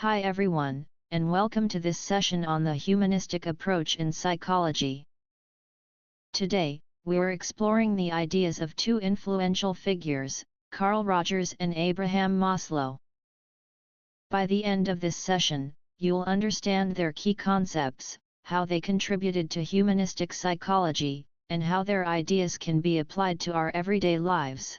Hi everyone, and welcome to this session on the humanistic approach in psychology. Today, we're exploring the ideas of two influential figures, Carl Rogers and Abraham Maslow. By the end of this session, you'll understand their key concepts, how they contributed to humanistic psychology, and how their ideas can be applied to our everyday lives.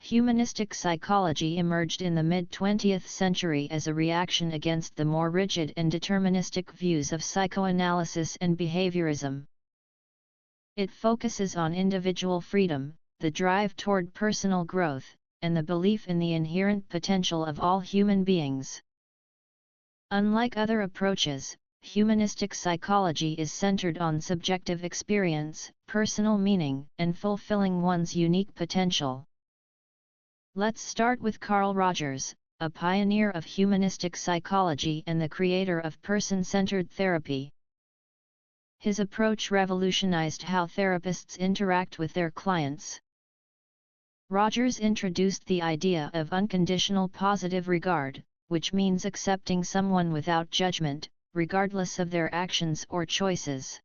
Humanistic psychology emerged in the mid-20th century as a reaction against the more rigid and deterministic views of psychoanalysis and behaviorism. It focuses on individual freedom, the drive toward personal growth, and the belief in the inherent potential of all human beings. Unlike other approaches, humanistic psychology is centered on subjective experience, personal meaning, and fulfilling one's unique potential. Let's start with Carl Rogers, a pioneer of humanistic psychology and the creator of person-centered therapy. His approach revolutionized how therapists interact with their clients. Rogers introduced the idea of unconditional positive regard, which means accepting someone without judgment, regardless of their actions or choices.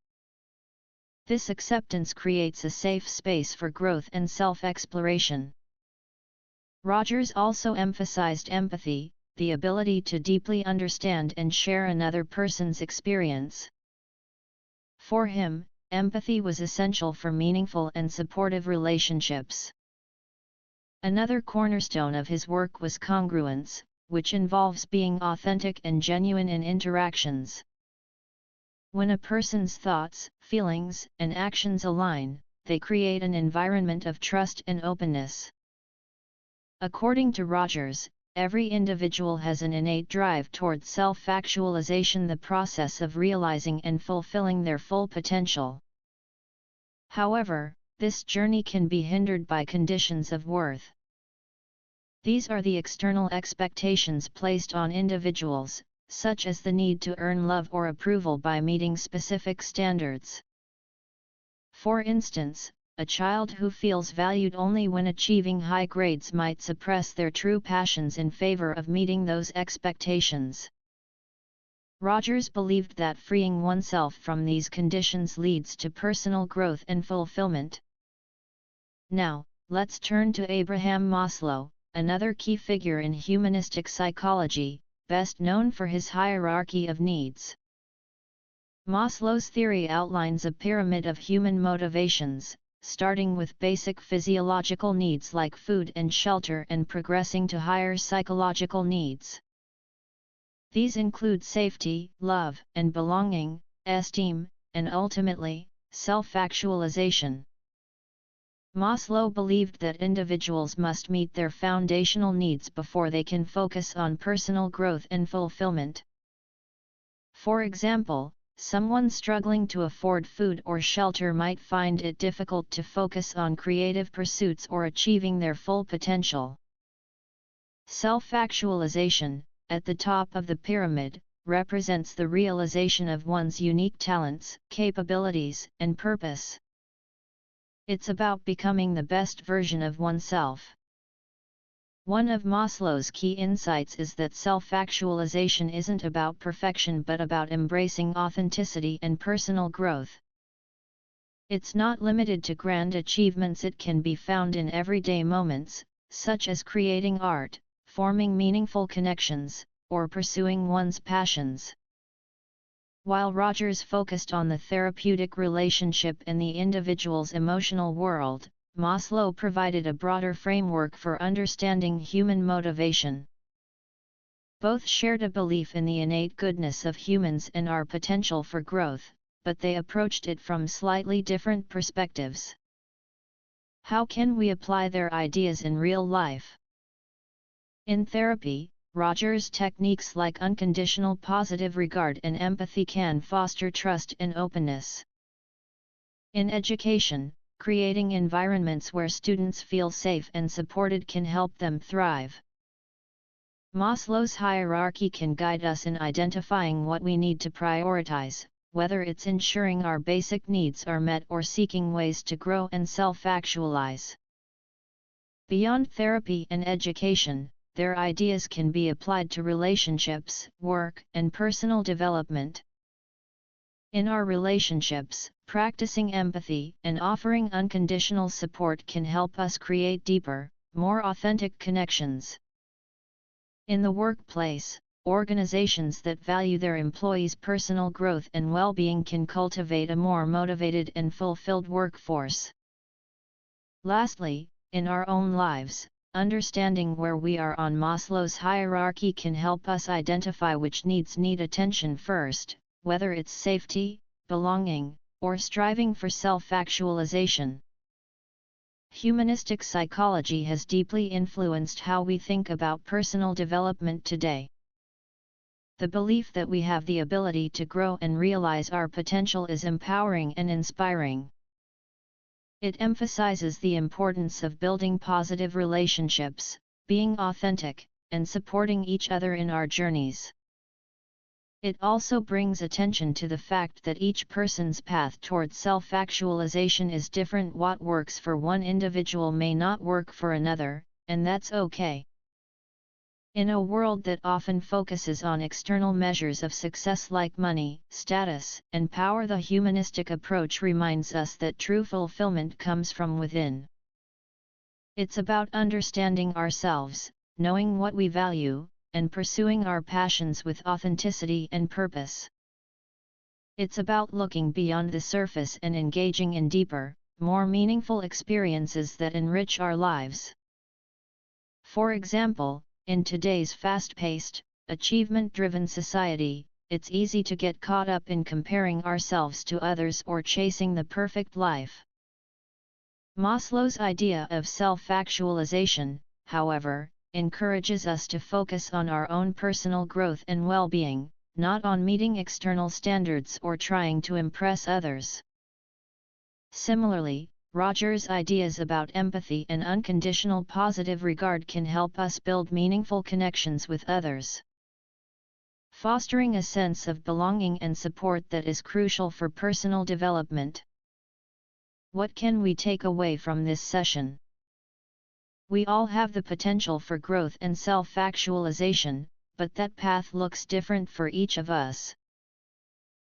This acceptance creates a safe space for growth and self-exploration. Rogers also emphasized empathy, the ability to deeply understand and share another person's experience. For him, empathy was essential for meaningful and supportive relationships. Another cornerstone of his work was congruence, which involves being authentic and genuine in interactions. When a person's thoughts, feelings, and actions align, they create an environment of trust and openness. According to Rogers, every individual has an innate drive toward self-actualization, the process of realizing and fulfilling their full potential. However, this journey can be hindered by conditions of worth. These are the external expectations placed on individuals, such as the need to earn love or approval by meeting specific standards. For instance, a child who feels valued only when achieving high grades might suppress their true passions in favor of meeting those expectations. Rogers believed that freeing oneself from these conditions leads to personal growth and fulfillment. Now, let's turn to Abraham Maslow, another key figure in humanistic psychology, best known for his hierarchy of needs. Maslow's theory outlines a pyramid of human motivations, starting with basic physiological needs like food and shelter and progressing to higher psychological needs. These include safety, love and belonging, esteem, and ultimately, self-actualization. Maslow believed that individuals must meet their foundational needs before they can focus on personal growth and fulfillment. For example, someone struggling to afford food or shelter might find it difficult to focus on creative pursuits or achieving their full potential. Self-actualization, at the top of the pyramid, represents the realization of one's unique talents, capabilities, and purpose. It's about becoming the best version of oneself. One of Maslow's key insights is that self-actualization isn't about perfection but about embracing authenticity and personal growth. It's not limited to grand achievements. It can be found in everyday moments, such as creating art, forming meaningful connections, or pursuing one's passions. While Rogers focused on the therapeutic relationship and the individual's emotional world, Maslow provided a broader framework for understanding human motivation. Both shared a belief in the innate goodness of humans and our potential for growth, but they approached it from slightly different perspectives. How can we apply their ideas in real life? In therapy, Rogers' techniques like unconditional positive regard and empathy can foster trust and openness. In education, creating environments where students feel safe and supported can help them thrive. Maslow's hierarchy can guide us in identifying what we need to prioritize, whether it's ensuring our basic needs are met or seeking ways to grow and self-actualize. Beyond therapy and education, their ideas can be applied to relationships, work, and personal development. In our relationships, practicing empathy and offering unconditional support can help us create deeper, more authentic connections. In the workplace, organizations that value their employees' personal growth and well-being can cultivate a more motivated and fulfilled workforce. Lastly, in our own lives, understanding where we are on Maslow's hierarchy can help us identify which needs need attention first, whether it's safety, belonging, or striving for self-actualization. Humanistic psychology has deeply influenced how we think about personal development today. The belief that we have the ability to grow and realize our potential is empowering and inspiring. It emphasizes the importance of building positive relationships, being authentic, and supporting each other in our journeys. It also brings attention to the fact that each person's path toward self-actualization is different. What works for one individual may not work for another, and that's okay. In a world that often focuses on external measures of success like money, status, and power, the humanistic approach reminds us that true fulfillment comes from within. It's about understanding ourselves, knowing what we value, and pursuing our passions with authenticity and purpose. It's about looking beyond the surface and engaging in deeper, more meaningful experiences that enrich our lives. For example, in today's fast-paced, achievement-driven society, it's easy to get caught up in comparing ourselves to others or chasing the perfect life. Maslow's idea of self-actualization, however, encourages us to focus on our own personal growth and well-being, not on meeting external standards or trying to impress others. Similarly, Roger's ideas about empathy and unconditional positive regard can help us build meaningful connections with others, fostering a sense of belonging and support that is crucial for personal development. What can we take away from this session? We all have the potential for growth and self-actualization, but that path looks different for each of us.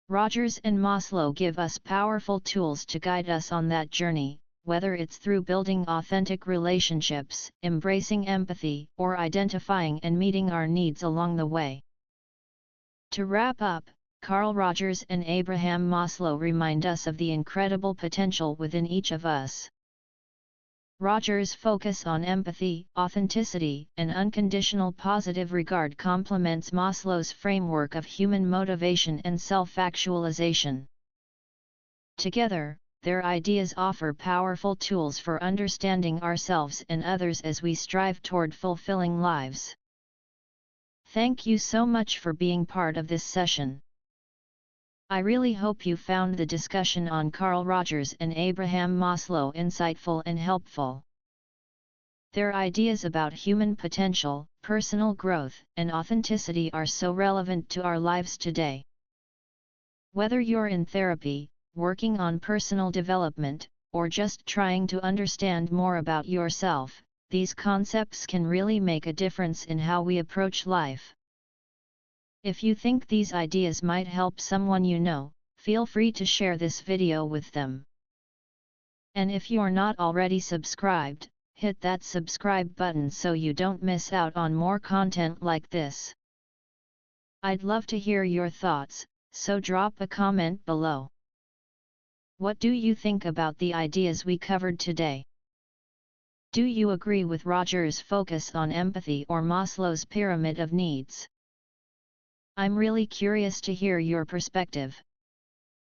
Rogers and Maslow give us powerful tools to guide us on that journey, whether it's through building authentic relationships, embracing empathy, or identifying and meeting our needs along the way. To wrap up, Carl Rogers and Abraham Maslow remind us of the incredible potential within each of us. Rogers' focus on empathy, authenticity, and unconditional positive regard complements Maslow's framework of human motivation and self-actualization. Together, their ideas offer powerful tools for understanding ourselves and others as we strive toward fulfilling lives. Thank you so much for being part of this session. I really hope you found the discussion on Carl Rogers and Abraham Maslow insightful and helpful. Their ideas about human potential, personal growth, and authenticity are so relevant to our lives today. Whether you're in therapy, working on personal development, or just trying to understand more about yourself, these concepts can really make a difference in how we approach life. If you think these ideas might help someone you know, feel free to share this video with them. And if you're not already subscribed, hit that subscribe button so you don't miss out on more content like this. I'd love to hear your thoughts, so drop a comment below. What do you think about the ideas we covered today? Do you agree with Rogers' focus on empathy or Maslow's pyramid of needs? I'm really curious to hear your perspective.